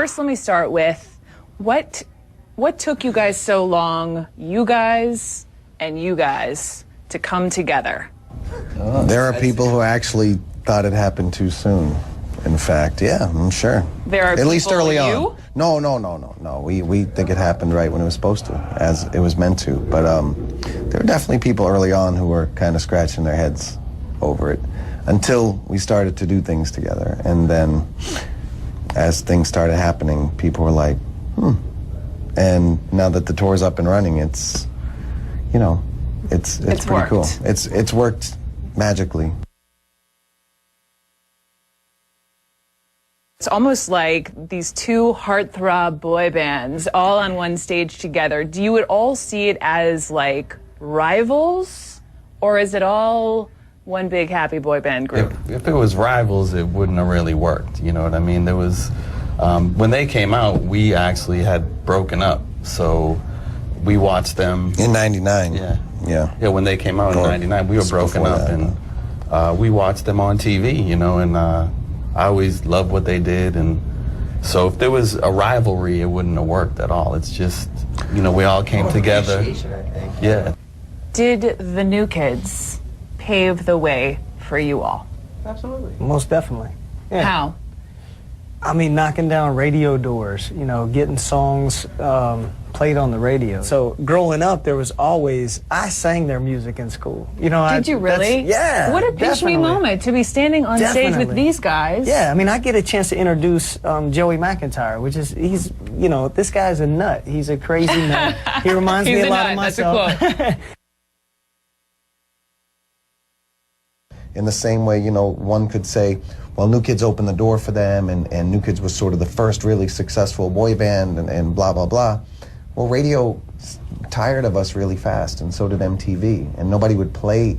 first, let me start with what took you guys so long, you guys and you guys, to come together? There are people who actually thought it happened too soon. In fact, yeah, I'm sure. There are at least early you? on. No. We think it happened right when it was supposed to, as it was meant to. But there were definitely people early on who were kind of scratching their heads over it until we started to do things together. And then as things started happening, people were like, And now that the tour's up and running, it's, you know, it's pretty worked. cool. It's worked magically. It's almost like these two heartthrob boy bands all on one stage together. Do you at all see it as like rivals, or is it all one big happy boy band group? If it was rivals, it wouldn't have really worked. You know what I mean? There was, when they came out, we actually had broken up. So we watched them. In 99. Yeah, when they came out in 99, we were broken up. And we watched them on TV, you know, and I always loved what they did, and so if there was a rivalry, it wouldn't have worked at all. It's just, you know, we all came together. Yeah. Did the new kids pave the way for you all? Absolutely. Most definitely. Yeah. How? I mean, knocking down radio doors, you know, getting songs played on the radio. So growing up, there was always, I sang their music in school. You know, Did you really? Yeah. What a pinch me moment to be standing on stage with these guys. Yeah, I mean, I get a chance to introduce Joey McIntyre, which is, he's, you know, this guy's a nut. He's a crazy nut. He reminds me a lot of myself. That's a quote. In the same way, you know, one could say, well, New Kids opened the door for them, and New Kids was sort of the first really successful boy band, and blah, blah, blah. Well, radio tired of us really fast, and so did MTV, and nobody would play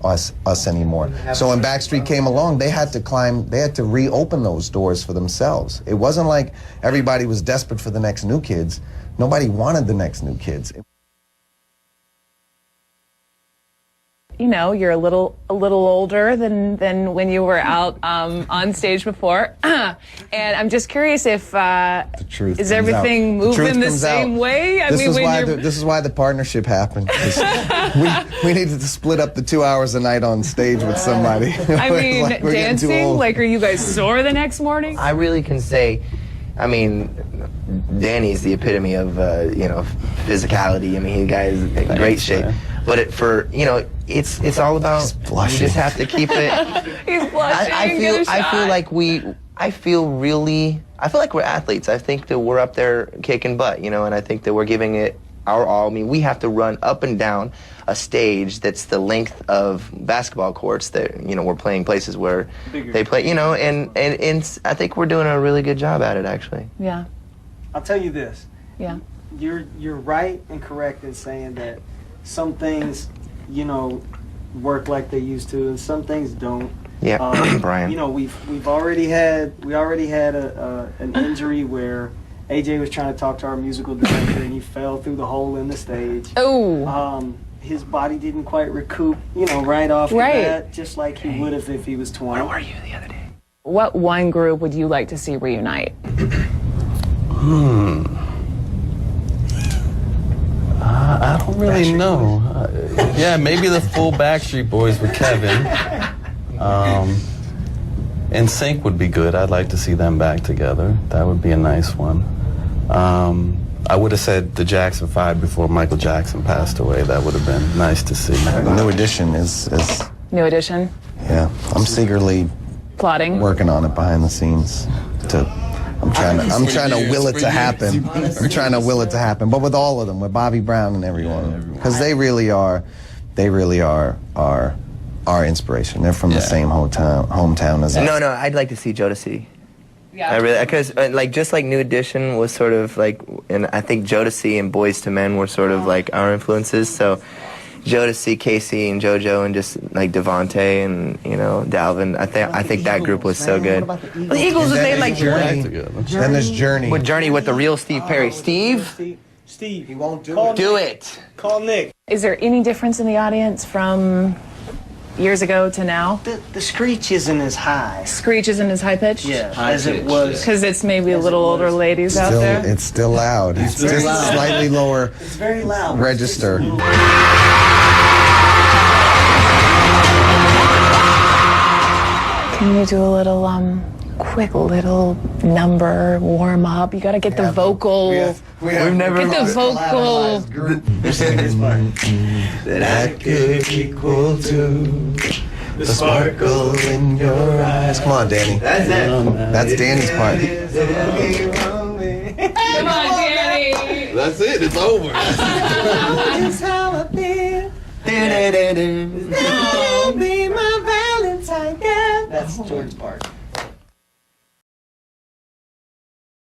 us anymore. So when Backstreet came along, they had to reopen those doors for themselves. It wasn't like everybody was desperate for the next New Kids. Nobody wanted the next New Kids. You know, you're a little older than when you were out on stage before, and I'm just curious if the truth is everything moving the same way? This is why the partnership happened. we needed to split up the 2 hours a night on stage with somebody. I mean, like dancing. Like, are you guys sore the next morning? I really can say, I mean, Danny's the epitome of you know, physicality. I mean, he guy is in great shape. But you know, it's all about, you just have to keep it. He's blushing. I feel like we're athletes. I think that we're up there kicking butt, you know, and I think that we're giving it our all. I mean, we have to run up and down a stage that's the length of basketball courts that, you know, we're playing places where they play, you know, and I think we're doing a really good job at it, actually. Yeah. I'll tell you this. Yeah. You're right and correct in saying that some things, you know, work like they used to, and some things don't. Yeah, Brian. You know, we already had an injury where AJ was trying to talk to our musical director, and he fell through the hole in the stage. Oh. His body didn't quite recoup, you know, right off the bat, just like he would have if he was 20. Where were you the other day? What one group would you like to see reunite? I don't really know. Yeah, maybe the full Backstreet Boys with Kevin. NSYNC would be good. I'd like to see them back together. That would be a nice one. I would have said the Jackson 5 before Michael Jackson passed away. That would have been nice to see. New Edition is New Edition? Yeah, I'm secretly plotting, working on it behind the scenes. I'm trying to will it to happen. I'm trying to will it to happen. But with all of them, with Bobby Brown and everyone, because they really are our inspiration. They're from the same hometown as us. No, I'd like to see Jodeci. Yeah. I really, because like just like New Edition was sort of like, and I think Jodeci and Boyz II Men were sort of like our influences. So Jodeci, Casey, and JoJo, and just like Devontae and, you know, Dalvin. I think that group was so good. The Eagles have made like Journey. Then there's Journey. With Journey with the real Steve Perry. Steve, he won't do it. Call Nick. Is there any difference in the audience from years ago to now? The screech isn't as high. Screech isn't as high pitched? Yeah, as it was. Because it's maybe a little older ladies out there? It's still loud. It's just loud. slightly lower It's very loud. register. Can you do a little, quick little number warm up? You gotta get the vocal. We've never Get the vocal. That I could equal to the sparkle in your eyes. Come on, Danny. That's it. That's Danny's part. Come on, Danny. That's it. It's over. That's how I feel. Be my Valentine, yeah. That's George's part.